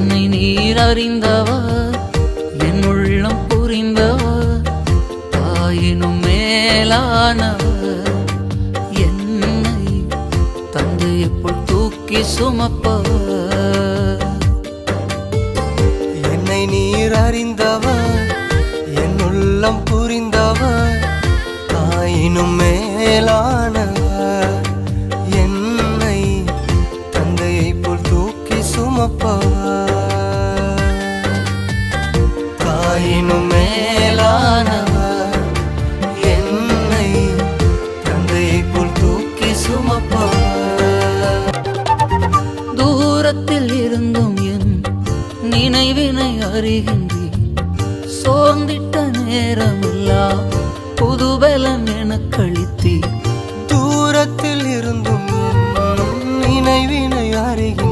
என்னை நீர் அறிந்தவர், என் உள்ளம் புரிந்தவர், தாயினும் மேலானவர், என்னை தந்தையைப்போல் தூக்கி சுமப்பவர். என்னை நீர் அறிந்தவர், என் உள்ளம் புரிந்தவர், தாயினும் மேலானவர், என்னை தந்தையைப்போல் தூக்கி சுமப்பவர். தாயினும் மேலானவர், என்னை தந்தையைப்போல் தூக்கி சுமப்பவர். தூரத்தில் இருந்தும் என் நினைவினை அறிகின்றேன், சோர்ந்திட்ட நேரமெல்லாம் புதுபலம் எனக்களித்தீர். தூரத்தில் இருந்தும் நினைவினை அறிகின்றேன்,